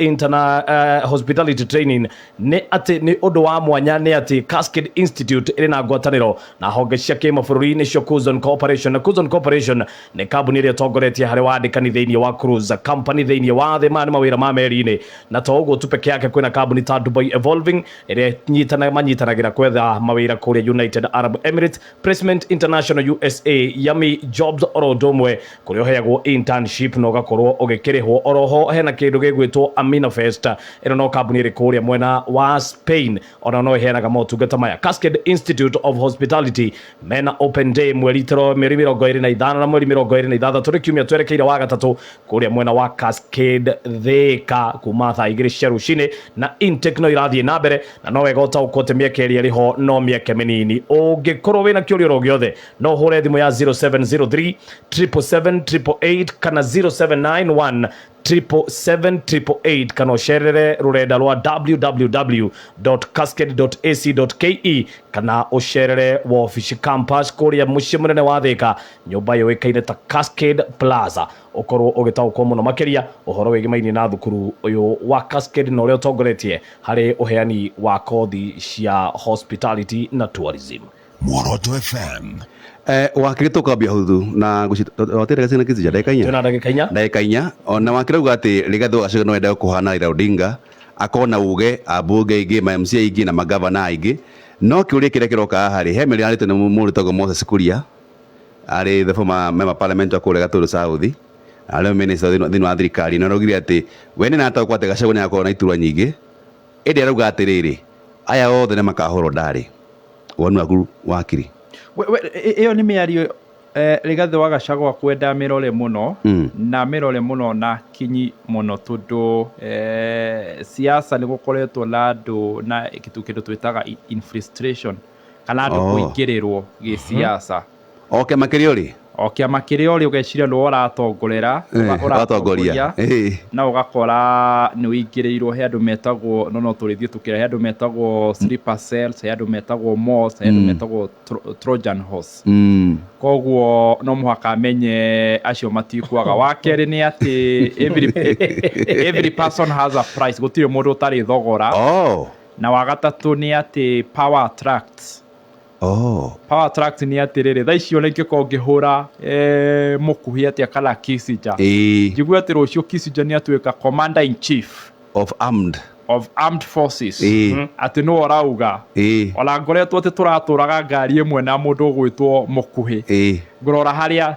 [SPEAKER 2] hospitality training ni ati ni undu wa mwanya ni ati Cascade Institute iri na ngwataniro na honge cia kimabũrũri ni cio Cuzon Corporation na Cuzon Corporation ni kambuni iria tongoretie hari wandikani thiini thĩinĩ wa cruise company thĩinĩ wa thĩ maya nĩ mawĩra ma meri-inĩ na to ũguo tu peke yake kwĩna kambuni ta Dubai Evolving ĩrĩa manyitanagĩra kwetha mawĩra kũrĩa United Arab Emirates, Placement International USA, Yummy Jobs oro ũndũ ũmwe kũrĩa ũheagwo internship na ũgakorwo ũgĩkĩrĩhwo. Oroho hena kĩndũ gĩgwĩtwo Amina Fest, ĩno no kambuni ĩrĩ kũrĩa mwena wa Spain, ona no ĩheanaga motungata maya. Cascade Institute of Hospitality mena open day mweri 25 na mweri 26 tũrĩ kiumia twerekeire wa gatatũ kũrĩa mwena wa Cascade Thika kuma thaa 2 cia rũcinĩ, na intake no irathiĩ na mbere na no wega ũtaũkwote mĩeke ĩrĩa ĩrĩho no mĩeke mĩnini. Ũngĩkorwo wĩna kĩũria oro gĩothe no ũhũre thimũ ya 0703 777 kana 0791 777 kana ũcerere rũrenda rwa www.cascade.ac.ke kana ũcerere wabici campus kũrĩa mũciĩ mũnene wa Thika, nyũmba yũĩkaine ta Cascade Plaza, ũkorwo ũgĩtaũkwo mũno makĩria ũhoro wĩgĩmaine na thukuru ũyũ wa Cascade na ũrĩa ũtongoretie harĩ ũheani wa kothi cia hospitality na tourism.
[SPEAKER 4] Muoroto FM.
[SPEAKER 3] Wakili tukambia huthu na gũcitotera gacina kĩcija ndagĩka inya ona Wakili auga atĩ Rigathĩ Gachagua no enda kũhana Raila Odinga akona uge ambunge aingĩ ma MC aingĩ na magavana aingĩ, no kĩũria kĩrĩa kĩroka haha rĩ he mĩrĩ arĩtwo nĩ mũndũ wĩtagwo Moses Kuria arĩ the former member parliament wa kũrĩa Gatũndũ South arĩ minister thĩinĩ wa thirikari, na araugire atĩ we nĩ nataũkwo atĩ Gachagua nĩ akorwo na iturwa nyingĩ, ĩndĩ arauga atĩrĩrĩ aya othe nĩ makahũrwo ndarĩ. Wonu waku Wakili?
[SPEAKER 1] Iyo nĩ mĩario Rigathĩ wa Gachagua kwenda mĩrore mũno na mĩrore mũno na kinyi mũno tondũ siasa nĩ gũkoretwo na andũ na kĩndũ twĩtaga infiltration kana andũ kũingĩrĩrwo gĩsiasa.
[SPEAKER 3] Okay, makĩria ũrĩ
[SPEAKER 1] kĩama kĩrĩa ũrĩ ũgeciria nĩ ũratongoria na ũgakora nĩ ũingĩrĩirwo he andũ metagwo no tũrĩthiĩ tũkĩra he andũ metagwo sleeper cells, he andũ metagwo moths, he andũ metagwo Trojan horse. Koguo no mũhaka amenye acio matikwaga. Wa kerĩ nĩ atĩ every person has a price, gũtirĩ mũndũ ũtarĩ thogora. Na wa gatatũ nĩ atĩ power attracts. Power attract ni atiriri tha icio rĩngĩ ko ngĩhũra mũkuhi atĩa kana Kissinger njigua atĩ rũciũ Kissinger nĩ atuĩka commander in chief
[SPEAKER 3] of armed forces atĩ no arauga ona ngoretwo atĩ tũratũraga ngari ĩmwe na mũndũ ũgwĩtwo mũkuhi ngorora harĩa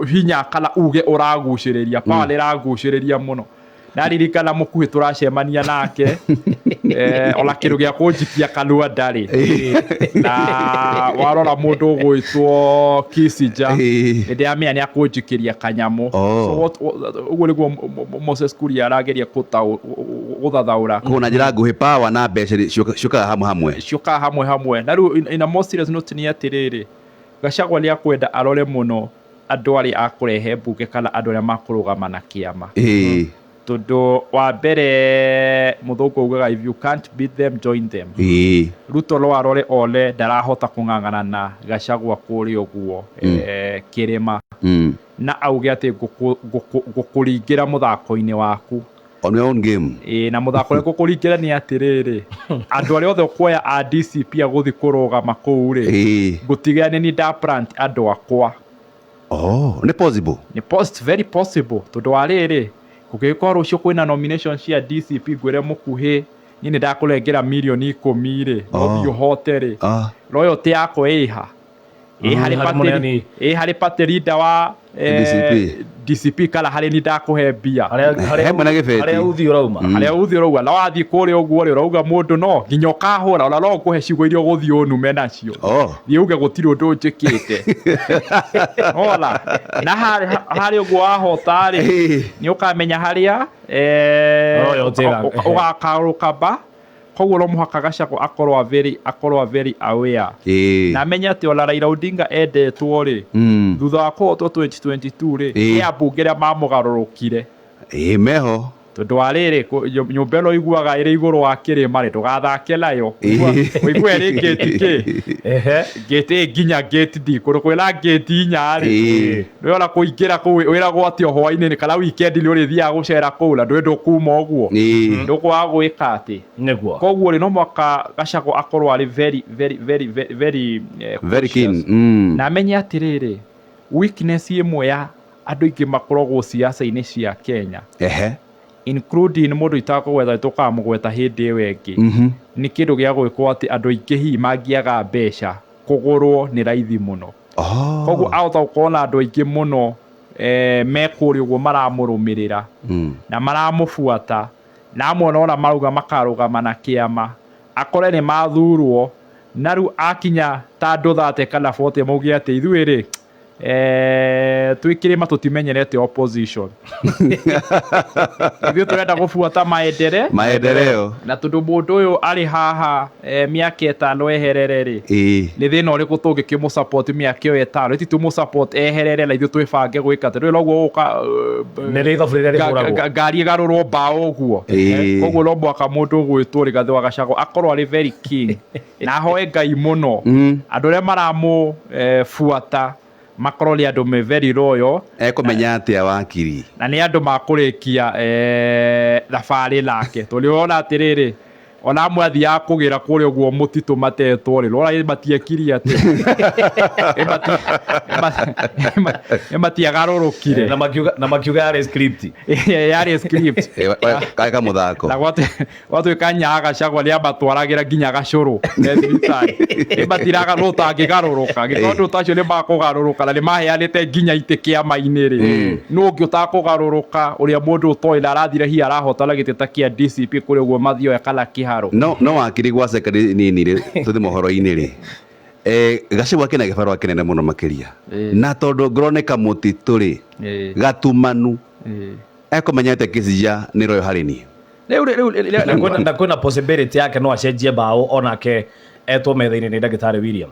[SPEAKER 3] hinya kana uge ũragucĩrĩria power ĩragucĩrĩria mũno. Naririkana mũkuhi tũracemania nake ona kĩndũ gĩa kũnjikia kanua ndarĩ na warora mũndũ ũgwĩtwo Kissinger hĩndĩ ya mĩanya nĩakũnjikĩria kanyamũ. Ũguo nĩguo Moses Kuria arageria gũthathaũra kuna njĩra nguhĩ power na mbeca ciũkaga hamwe. Na rĩu in a more serious note nĩ atĩrĩrĩ Gachagua nĩ akwenda arore mũno andũ arĩa akũrehe mbunge kana andũ arĩa makũrũgama na kĩama. Tondũ wa mbere mũthũngũ ugaga if you can't beat them join them. Ruto no arore ole ndarahota kũng'ang'ana na Gachagua kũrĩa ũguo kĩrĩma na auge atĩ ngũkũringĩra mũthako-inĩ waku on your own game.
[SPEAKER 1] Na mũthako ũrĩa ngũkũringĩra nĩ atĩrĩrĩ andũ arĩa othe ũkuoya a DCP agũthi kũrũgama kũu rĩ ngũtigĩra nĩ ndaplant andũ akwa.
[SPEAKER 3] Nĩ possible?
[SPEAKER 1] Nĩ very possible tondũ wa rĩrĩ kũgĩkorwo rũciũ kwĩna nomination cia DCP ngwĩre mũkuhĩ niĩ nĩ ndakũrengera mirioni 10 rĩ no thiĩ ũhote rĩ loyalty yako ĩha harĩ party leader wa DCP kala harĩ ni ndakũhe mbia
[SPEAKER 2] harĩa uthi ũrauma
[SPEAKER 1] na wathiĩ kũrĩa ũguo rĩ ũrauga mũndũ no nginya ũkahũra ona no ngũhe ciugo iria ũgũthiĩ ũnume nacio thiĩ uge gũtirĩ ũndũ njĩkĩte ona na harĩ ũguo wahota rĩ nĩ ũkamenya harĩa ũgakarũkamba. Koguo no mũhaka Gachagua akorwo very aware na amenya atĩ ona Raila Odinga endetwo rĩ thutha wa kũhotwo 2022 rĩ nĩ ambunge arĩa mamũgarũrũkire
[SPEAKER 3] meho
[SPEAKER 1] tondũ wa rĩrĩ nyũmba ĩno iguaga ĩrĩ igũrũ wa kĩrĩma rĩ ndũgathake nayo ũigua ĩrĩ gate nginya gate D kũrĩ kwĩna gate 4 rĩ nĩona kũingĩra kũu wĩragwo atĩ hwaĩ-inĩ kana weekend nĩ ũrĩthiaga gũcera kũu na ndwenda kuma ũguo ndũkwaga gwĩka atĩ nĩguo. Koguo rĩ no mũhaka Gachagua akorwo arĩ very keen na amenye atĩrĩrĩ weakness ĩmwe ya andå ingä makoragwo ciaca-inä cia Kenya
[SPEAKER 3] ehe
[SPEAKER 1] including må ndå itakågwetha tå kamå gweta hä ndä ä yo ä ngä nä kä ndå gä a gwä kwo atä andå aingä hihi mangäaga mbeca kå gå rwo nä raithi må no koguo ahota gå korwo na andå aingä må no mekå rä å guo maramå rå mä rä ra na maramå buata na amwe nona marauga makarå gama na kä ama akore nä mathurwo na rä u akinya ta andå 30 kana 40 mauge atä ithuä rä twä kä rä ma tå timenyerete opposition ithuä tå renda gå buata maendereo na tondå må ndå å yå arä haha mä aka 5 eherere rä nä thä na å rä kå tå ngä kä må support mä aka ä yo 5 ti tå må support eherere na ithuä twä bange gwä ka tä rä noguo gå ka ngari ä garå rwo mbaå å guo koguo no mwaka må ndå å gwä two Rigathi wa Gachagua akorwo arä very king na hoe Ngai må no andå arä a maramå buata makorwo nä andå me very royal
[SPEAKER 3] ekåmenya atä a wakiri
[SPEAKER 1] na nä andå makå rä kia thabarä nake tå rä ona atä rä rä ona amwe athiaga kå gä ra kå rä å guo må titå matetwo rä rora matiekiri atä matiagarå rå kire
[SPEAKER 2] na makiuga
[SPEAKER 1] yarä
[SPEAKER 3] gaä må thako
[SPEAKER 1] na gwatuä ka nyaga Gachagua nä ambatwaragä ra nginya gacå rå matiraga rå tangä garå rå ka gä ndå tacio nä makå garå rå ka na nä maheanä te nginya itä kä ama-inä rä no å ngä å takå rå ka å rä a må ndå å toä na arathire hi arahotana gä tä ta kä a DCP kå rä å guo mathioya kana kä
[SPEAKER 3] no wakiri gwaceka nini rä tå thä mohoro-inä rä Gachagua kä na gä barå akä nene må no makä ria na tondå ngoroneka må titå rä gatumanu ekåmenyete kä cia nä royo harä niä
[SPEAKER 2] na kwä na possibility yake no acenjie mbaå onake etwo metha-inä nä ndagĩtarĩ William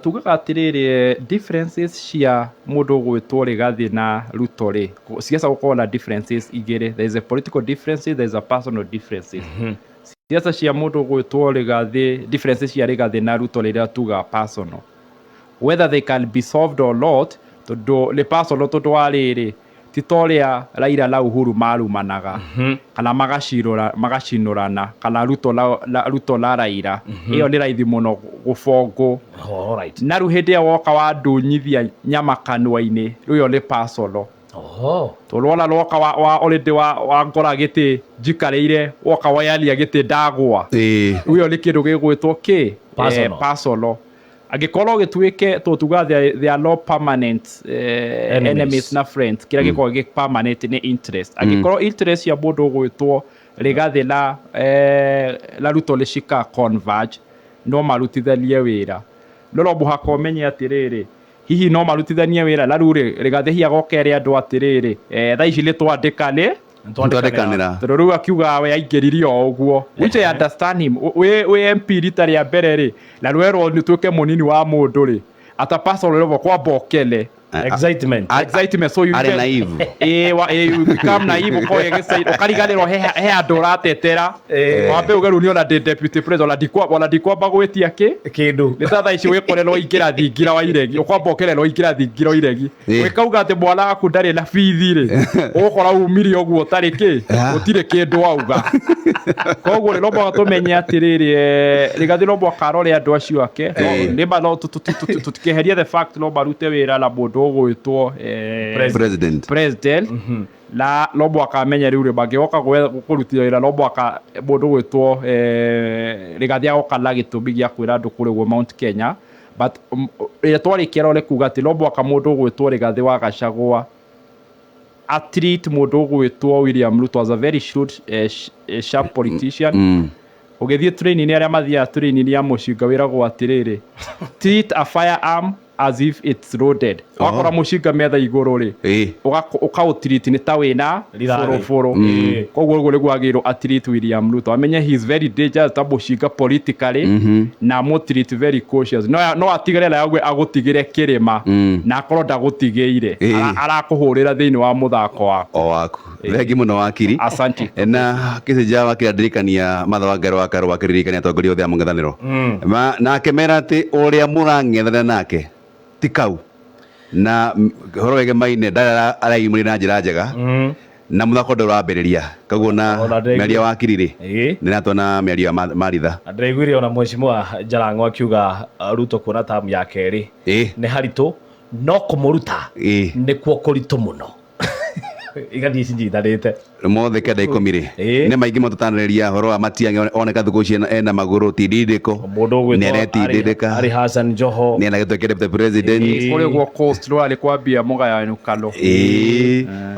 [SPEAKER 1] tugaga atä rä rä differences cia må ndå gwä two Rigathi na Ruto rä ciaca gå korwo na differences igä rä there is a political differences there is a personal differences ciaca cia må ndå gwä two Rigathi differences cia Rigathi na Ruto rä rä a tuga personal whether they can be solved or not tondå nä personal tondå wa rä rä ti ta å rä a Raila na Uhuru marumanaga kana magacinå rana kana Ruto na Raila ä yo nä raithi må no gå bongå na rä u hä ndä ä yo woka wa ndå nyithia nyama kanua-inä rä u yo nä personal tå rwona roka wa already wa ngora gä tä njikarä ire woka wayaria gä tä ndagwa rä u yo nä kä ndå gä gwä two kä personal angĩkorwo gĩtuĩke tũtuga they are no permanent enemies na friends kĩrĩa gĩkorwo gĩ permanent nĩ interest angĩkorwo interest ya mũndũ gwĩtwo Rigathi na Ruto nĩ cika converge no marutithanie wĩra no mũhaka ũmenye atĩrĩrĩ hihi no marutithanie wĩra na rĩu Rigathi hihi agoka ere andũ atĩrĩrĩ thaa ici nĩ twandĩkane
[SPEAKER 3] twandĩkanĩra
[SPEAKER 1] tondũ rĩu akiuga we aingĩrire o ũguo which I understand him we MP rita rĩa mbere rĩ na rwerwo nĩ tuĩke mũnini wa mũndũ rĩ ata personal level kwamba okele
[SPEAKER 2] excitement
[SPEAKER 1] so you
[SPEAKER 3] are naive
[SPEAKER 1] you become naive ko yegesa ukariganirwo he andu ratetera wambe ugeru ni ona deputy president wala dikwa bagwetia kindu ni tatha ici wikorerwo ingira thingira wa iregi ukwamba okererwo ingira thingira wa iregi wikauga ati mwana waku ndari na bithi ri ukora umiri oguo tari ki utire kindu auga koguo ni rombo tumenye atiriri Rigathi rombo akarore andu acio ake ni ba no tutikeheria the fact no barute wira na mundu gwitwo president la rombo akamenya riu bagioka kurutira wira rombo aka mundu gwitwo Rigathi agoka na gitumi gia kwira andu kuri gwo Mount Kenya but twari kirore kuga ati rombo aka mundu gwitwo Rigathi wa Gachagua atreat mundu gwitwo William Ruto as a very sharp politician ugithie training aria mathia training ya mucinga wiragwo atiriri treat a firearm as if it's loaded wakora mucinga metha iguru ri ukautreat ni ta wina foroforo koguo uguo niguo agirwo atreat William Ruto amenye he is very dangerous ta mucinga politically na mo treat very cautious no atigere na yagwe agutigire kirima na akorwo ndagutigeire arakuhurira thiini wa muthako waku
[SPEAKER 3] thengi muno wakiri
[SPEAKER 1] asante
[SPEAKER 3] na kĩcenja wakĩrandirikania matha wa ngero wa karwa kĩririkania atongoria othe a mũng'ethanĩro nake mera atĩ ũrĩa mũrang'ethanĩra nake ti kau na horo wege maine ndara araimũrĩ na njĩra njega na mũthako ndũrambĩrĩria koguo na mĩario wakiri rĩ nĩ natwona mĩario ya Maritha
[SPEAKER 2] ndĩraiguire ona mheshimiwa Jalang'o akiuga Ruto kuona tamu ya kerĩ nĩ haritũ no kumuruta nikuo kuritu muno igadi cinjithanite
[SPEAKER 3] mothe kenda ikomire ne maingi motutanaria horo wa Matiang'i oneka thuko cia ena maguru tididiko neretididika
[SPEAKER 2] ari Hassan Joho
[SPEAKER 3] ni ana gitwekere deputy president
[SPEAKER 1] kule gwo coast ro ali kwambia mugayano kalo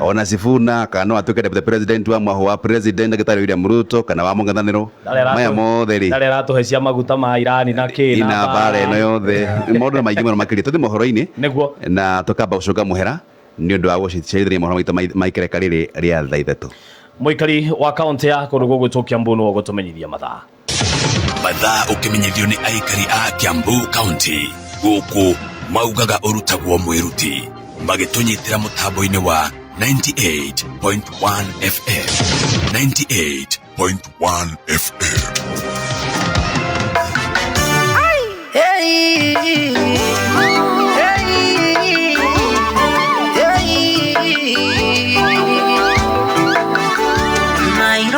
[SPEAKER 3] ona Sifuna kana atuke deputy president wa mwaho wa president Gitari William Ruto kana wa mungathaniro maya mothe ri
[SPEAKER 2] ndare ratuhe cia maguta ma Irani na kina
[SPEAKER 3] ina bare no yothe modo maingi mono makiri tuthi mohoro-ini
[SPEAKER 2] niguo
[SPEAKER 3] na tukamba gucoka muhera ni undu wa gucithia mohoro maita maikere kariri ria thaa ithatũ
[SPEAKER 2] muikari wa kaunti ya Kurugu gutukia Mbunu wa gutumenyithia mathaa
[SPEAKER 4] ukimenyithio ni aikari a Kiambu County guku maugaga urutagwo mwiruti magitunyitira mutambo-ini wa 98.1 FM 98.1 FM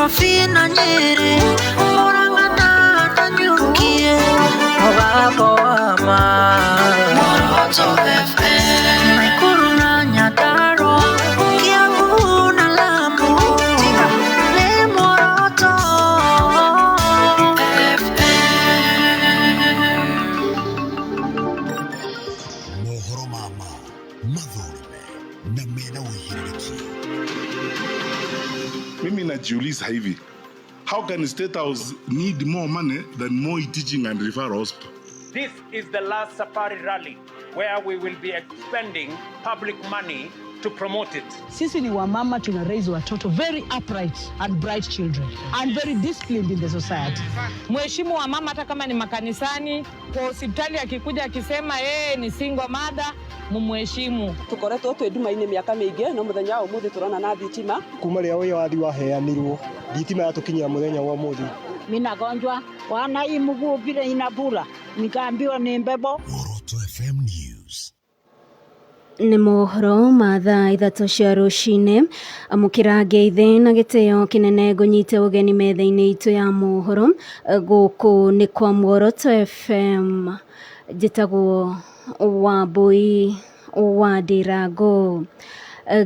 [SPEAKER 5] Fina nyere Morangana tanyukie Ogapo ama Watho FM Naikuru na Nyataro Kiambu na Lamu Le Watho FM
[SPEAKER 4] mohoro mama mathurime na mena uhiririki.
[SPEAKER 6] Mimi najiuliza hivi, how can State House need more money than Moi Teaching and Referral Hospital?
[SPEAKER 7] This is the last safari rally where we will be expending public money to promote it.
[SPEAKER 8] Sisi ni wamama, tuna raise watoto very upright and bright children and very disciplined in the society.
[SPEAKER 9] Mheshimu wa mama hata kama ni makanisani, kwa hospitali akikuja akisema yeye ni single mother, mumheshimu.
[SPEAKER 10] Tukoretwo twenduma-ini miaka mingi no muthenya wa umuthi turona na thitima
[SPEAKER 11] kuma ria uyu wathi waheanirwo thitima yatukinyia muthenya wa umuthi.
[SPEAKER 8] Mina gonjwa wana imugu vile inabura nikaambiwa ni mbebo.
[SPEAKER 4] Watho FM News.
[SPEAKER 12] Nĩ mohoro ma thaa ithatũ cia rũcinĩ amũkĩra ngeithi na gĩtĩo kĩnene ngũnyite ũgeni metha-inĩ itũ ya mohoro gũkũ nĩ kwa Watho FM njĩtagwo Wambui wa Ndirango.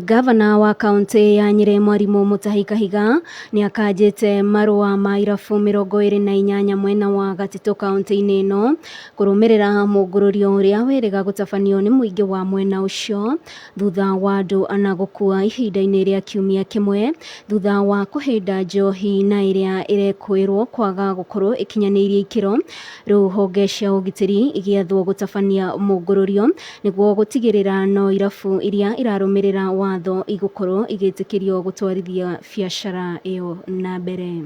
[SPEAKER 12] Gavana wa kaunti ya Nyeri Mwarimu Mutahi Kahiga ni akanjite marua ma irabu 28 mwena wa Gatito kaunti-inĩ ĩno kũrũmĩrĩra mũngũrũrio ũrĩa wĩrĩga gũtabanio nĩ mũingĩ wa mwena ũcio thutha wa andũ ana gũkua ihinda-inĩ rĩa kiumia kĩmwe thutha wa kũhĩnda njohi na ĩrĩa ĩrekwĩrwo kwaga gũkorwo ĩkinyanĩirie ikĩro. Rĩu honge cia ũgitĩri igĩathwo gũtabania mũngũrũrio nĩguo gũtigĩrĩra no irabu iria irarũmĩrĩra watho igũkorwo igĩtĩkĩrio gũtwarithia biacara ĩyo na mbere.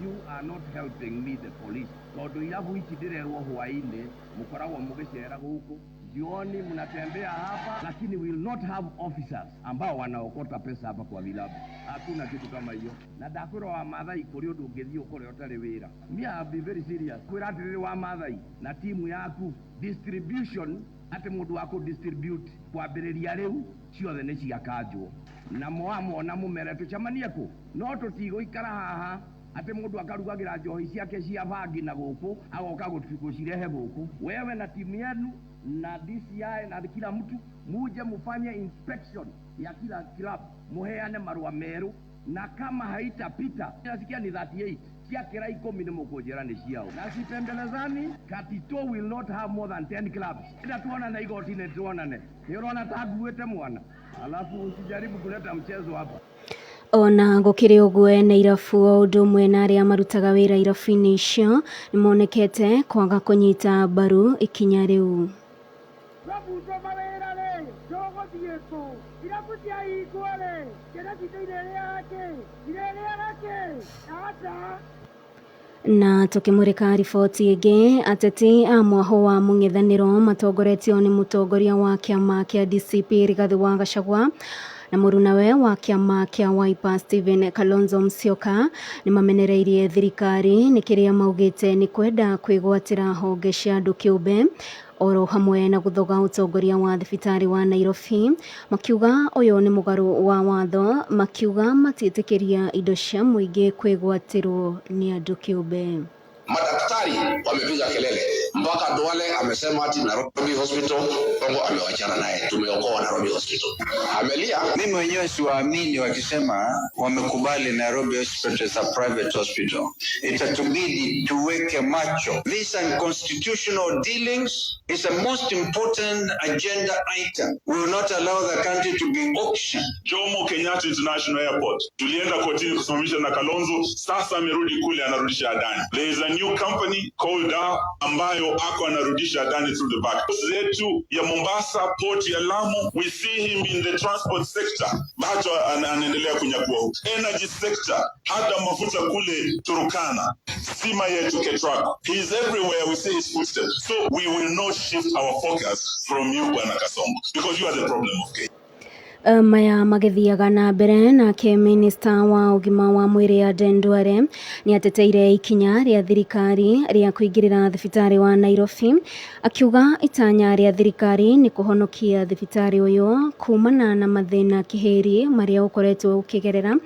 [SPEAKER 13] You are not helping me, the police. Tondu irabu ici ndirerwo hwainĩ mukoragwo mugicera guku jioni mnatembea hapa lakini will not have officers ambao wanaokota pesa hapa kwa vilabu. Hakuna kitu kama hiyo. Na ndakwĩra wa Maathai kũrĩ ũndũ ũngĩthiĩ ũkore ũtarĩ wĩra. Me have been very serious. Kwĩra atĩrĩrĩ wa Maathai na timu yaku distribution ati mundu wako distribute kwambĩrĩria rĩu ciothe nĩ ciakanjwo na mwamona mũmere tucemanie ku no tũtigũikara haha ati mundu akarugagira njohi ciake cia bangi na guku agoka gucirehe guku. Wewe na timu yenu na DCI na kila mtu muje mufanye inspection ya kila club, muheane marua meru, na kama haitapita nasikia ni 38 ciakira 10 nĩ mũkũnjĩra nĩ ciao na cipembelezani. Katito will not have more than 10 clubs. Enda tuonane igoti-inĩ tuonane. Nĩ ũrona ta nguĩte mwana, alafu usijaribu kuleta mchezo hapa.
[SPEAKER 12] Ona gũkĩrĩ ũguo ene irabu o ũndũ ũmwe na arĩa marutaga wĩra irabu-inĩ icio nĩ monekete kwaga kũnyita mbaru ikinya rĩu. Na tukimurika riboti ĩngĩ, ateti a mwaho wa mũng'ethanĩro matongoretio nĩ mũtongoria wa kĩama kĩa DCP Rigathi wa Gachagua na mũrunawe wa kĩama kĩa Wiper Stephen Kalonzo Musyoka nĩ mamenereirie thirikari nĩ kĩrĩa maugĩte nĩ kwenda kwĩgwatĩra honge cia andũ kĩũmbe oro hamwe na gũthoga ũtongoria wa thibitarĩ wa Nairobi, makiuga ũyũ nĩ mũgarũ wa watho, makiuga matiĩtĩkĩria indo cia mũingĩ kwĩgwatĩrwo nĩ andũ kĩũmbe.
[SPEAKER 14] Madaktari wamepiga kelele mpaka Duale amesema ati Nairobi Hospital Kongo amewachana naye, tumeokoa Nairobi Hospital. Amelia.
[SPEAKER 15] Mimi mwenyewe siwaamini wakisema wamekubali Nairobi Hospital as a private hospital. Itatubidi tuweke macho. This unconstitutional dealings is the most important agenda item. We will not allow the country to be auctioned.
[SPEAKER 6] Jomo Kenyatta International Airport. Tulienda kotini kusimamisha na Kalonzo, sasa amerudi kule anarudisha Adani. There is a new company called ambayo ako anarudisha Adani through the back. Zetu ya Mombasa, port ya Lamu, we see him in the transport sector. Bado anaendelea kunyakua huko. Energy sector, hata mafuta kule Turkana. Sima yetu Ketrako. He is everywhere, we see his footsteps. So we will not shift our focus from you, Bwana Kasongo, because you are the problem of Kenya.
[SPEAKER 12] Maya magithiaga na mbere nake minista wa ugima wa mwiri Aden Duale ni ateteire ikinya ria thirikari ria kuingirira thibitari wa Nairobi, akiuga itanya ria thirikari ni kuhonokia thibitari uyu kumana na mathina kihiri maria ukoretwo ukigerera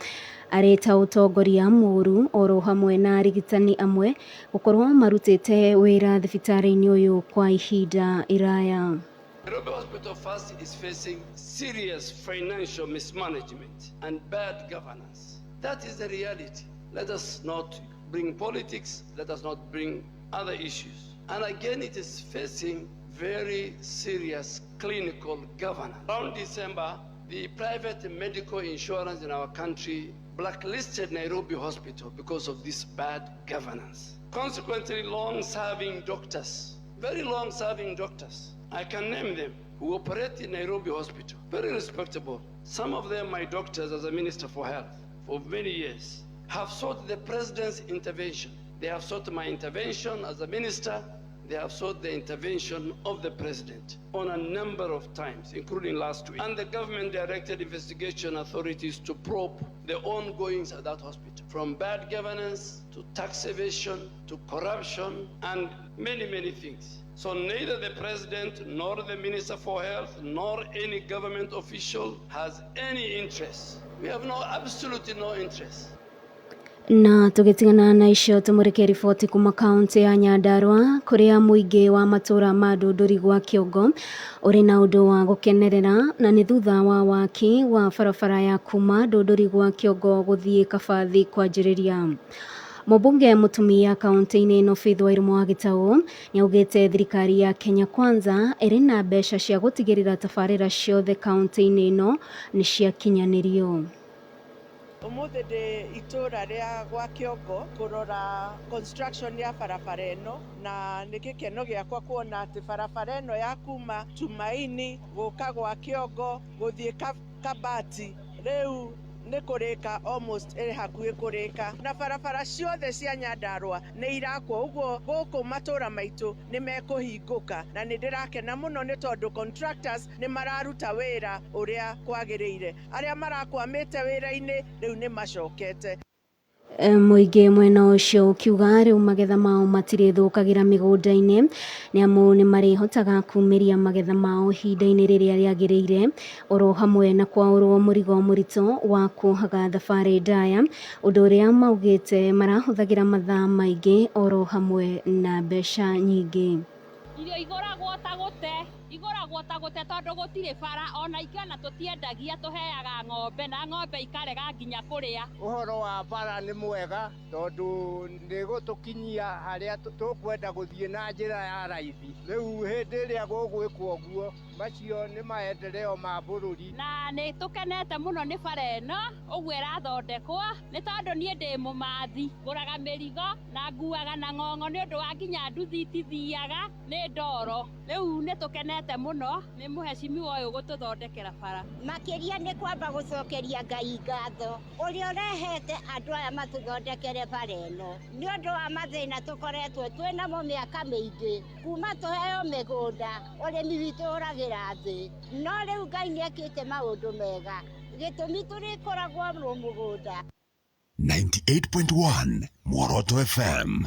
[SPEAKER 12] areta utongoria muru oro hamwe na arigitani amwe gukorwo marutite wira thibitari-ini uyu kwa ihinda iraya.
[SPEAKER 16] Nairobi Hospital First is facing serious financial mismanagement and bad governance. That is the reality. Let us not bring politics, let us not bring other issues. And again, it is facing very serious clinical governance. Around December, the private medical insurance in our country blacklisted Nairobi Hospital because of this bad governance. Consequently, long-serving doctors, very long-serving doctors, I can name them, who operate in Nairobi Hospital, very respectable. Some of them, my doctors as a Minister for Health for many years, have sought the President's intervention. They have sought my intervention as a Minister. They have sought the intervention of the President on a number of times, including last week. And the government directed investigation authorities to probe the ongoings at that hospital, from bad governance to tax evasion to corruption and many, many things. So neither the President nor the Minister for Health nor any government official has any interest. We have absolutely no interest.
[SPEAKER 12] Na tugitigana na icio tumurike riboti kuma kaunti ya Nyandarua kuria muingi wa matura ma Ndũndũri gwa Kĩongo uri na undu wa gukenerera na ni thutha wa waki wa barabara ya kuma Ndũndũri gwa Kĩongo guthie Kabathi kwanjiriria. Mũmbunge mutumia kaunti-inĩ ĩno Faith Wairimu wa Gĩtaũ nĩaugĩte thirikari ya Kenya Kwanza ĩrĩ na mbeca cia gutigĩrĩra tabarĩra ciothe kaunti-inĩ ĩno nĩ ciakinyanĩrio.
[SPEAKER 17] Umuthi ndi itura ria gwa Kĩongo kurora construction ya barabara ĩno na nĩ gĩkeno gĩakwa kuona atĩ barabara ĩno ya kuma Tumaini gũka gwa Kĩongo gũthiĩ Kabati rĩu nĩ kũrĩka almost ĩrĩ hakuhĩ kũrĩka na barabara ciothe cia Nyandarua nĩ irakwo ũguo gũkũ matũra maitũ nĩ mekũhingũka na nĩ ndĩrakena mũno nĩ tondũ contractors nĩ mararuta wĩra ũrĩa kwagĩrĩire. Arĩa marakwamĩte wĩra-inĩ rĩu nĩ macokete. Muingi mwena ucio ukiuga riu magetha mao matire thukagira migunda-ini niamu ni marihotaga kumiria magetha mao hinda-ini riria riagiriire oro hamwe na kwaurwo murigo murito wa kuhaga thabari ndaya undu uria maugite marahuthagira mathaa maingi oro hamwe na mbeca nyingi.
[SPEAKER 18] Irio iguragwo ta gute tondu gutire bara ona ikana tutiendagia tuheaga ng'ombe na ng'ombe ikarega nginya kuria.
[SPEAKER 19] Uhoro wa bara ni mwega tondu nigutukinyia haria tukwenda guthie na njira ya raithi. Riu hindi iria gugwikwo guo macio ni maendeleo ma bururi
[SPEAKER 18] na ni tukenete muno ni bara ino uguo irathondekwo ni tondu nie ndi mumathi nguraga mirigo na nguaga na ng'ong'o ni undu wa nginya nduthi itithiaga ni ndoro. Riu ni tukenete muno ni muheshimiwa uyu gututhondekera bara.
[SPEAKER 20] Makiria ni kwamba gucokeria Ngai ngatho uria urehete andu aya matuthondekere bara ino ni undu wa mathina tukoretwo twinamo miaka mingi kuma tuheo migunda urimi witu uragira thi no riu Ngai ni ekite maundu mega gitumi turikoragwo mugunda.
[SPEAKER 4] 98.1 Mworoto FM.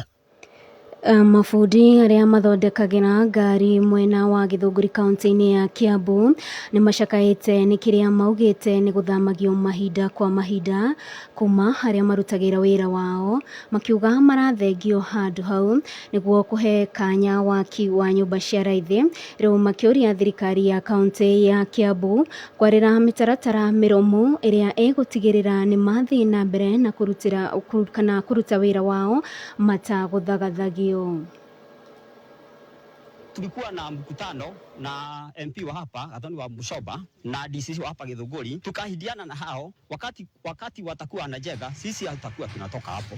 [SPEAKER 12] Mafundi arĩa mathondekagira ngari mwena wa Gĩthũngũri kaunti-inĩ ya Kiambu nĩ macakaĩte nĩ kĩrĩa maugĩte nĩ gũthamagio mahinda kwa mahinda kuma harĩa marutagĩra wĩra wao, makiuga marathengio handũ hau nĩguo kũhe kanya waki wa nyũmba cia raithi. Rĩu makĩũria thirikari ya kaunti ya Kiambu kwarĩra mĩtaratara mĩrũmu ĩrĩa ĩgũtigĩrĩra nĩ mathiĩ na mbere na kũruta wĩra wao matagũthagathagio.
[SPEAKER 21] Tulikuwa na mkutano na MP wa hapa Gathoni wa Mushoba na DC wa hapa Githunguri, tukahidiana na hao wakati watakuwa wanajenga, sisi hatakuwa tunatoka hapo.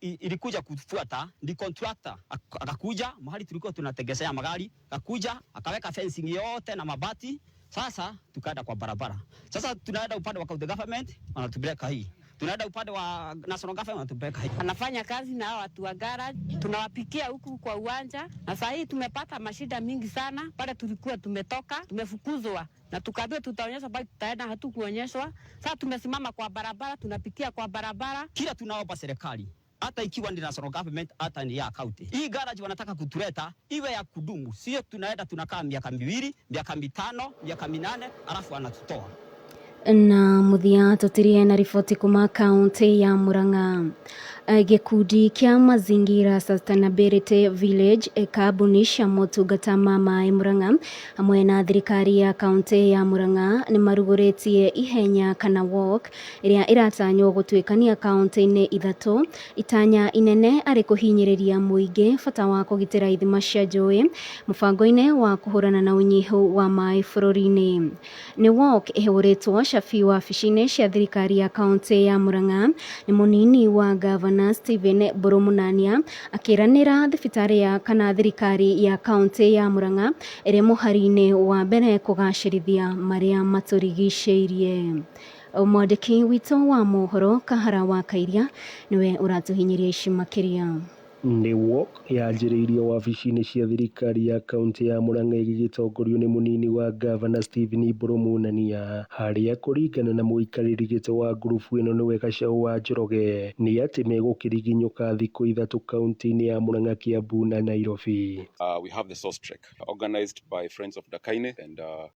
[SPEAKER 21] Ilikuja kufuata ni contractor akakuja mahali tulikuwa tunategesea magari, akakuja akaweka fencing yote na mabati. Sasa tukaenda kwa barabara. Sasa tunaenda upande wa county government wanatubeka hii. Tunaenda upande wa national government wanatubeka hii.
[SPEAKER 22] Anafanya kazi na watu wa garage, tunawapikia huku kwa uwanja. Na sasa hii tumepata mashida mingi sana. Pale tulikuwa tumetoka, tumefukuzwa na tukaambiwa tutaonyeshwa, bali tutaenda hatukuonyeshwa. Sasa tumesimama kwa barabara, tunapikia kwa barabara.
[SPEAKER 21] Kila tunaomba serikali, hata ikiwa ni national government, hata ni ya county, hii garage wanataka kutuleta iwe ya kudumu, sio tunaenda tunakaa miaka 2, miaka 5, miaka 8 alafu wanatutoa.
[SPEAKER 12] Na muthia tutirie na riboti kuma kaunti ya Murang'a. Gikundi kia mazingira Sustainability Village kambuni cia motungata ma maĩ Murang'a hamwe na thirikari ya kaunti ya Murang'a nĩ marugũrĩtie ihenya kana walk ĩrĩa ĩratanywo gũtuĩkania kaunti-inĩ 3. Itanya inene arĩ kũhinyĩrĩria mũingĩ bata wa kũgitĩra ithima cia njũĩ mũbango-inĩ wa kũhũrana na ũnyihu wa maĩ bũrũri-inĩ. Nĩ walk ĩhũrĩtwo cabi wabici-inĩ cia thirikari ya kaunti ya Murang'a nĩ mũnini wa gavana Stephen Boromunania akĩranĩra thibitarĩ ya kana thirikari ya kaunti ya Murang'a ĩrĩ mũhari-inĩ wa mbere kũgacĩrithia marĩa matũrigicĩirie. Mwandĩki witũ wa mohoro Kahara wa Kairia niwe ũratuhinyĩria ici makĩria.
[SPEAKER 23] Nĩ walk yanjĩrĩirio wabici-inĩ cia thirikari ya kaunti ya Murang'a ĩgĩtongorio nĩ mũnini wa gavana Stephen Boromunania, harĩa kũringana na mũikarĩri gĩtĩ wa ngurubu ĩno nĩwe Gacaũ wa Njoroge nĩ atĩ megũkĩriginyũka thikũ 3 kaunti-inĩ ya Murang'a, Kiambu na Nairobi.
[SPEAKER 24] We have the source trek organized by Friends of Dakaine and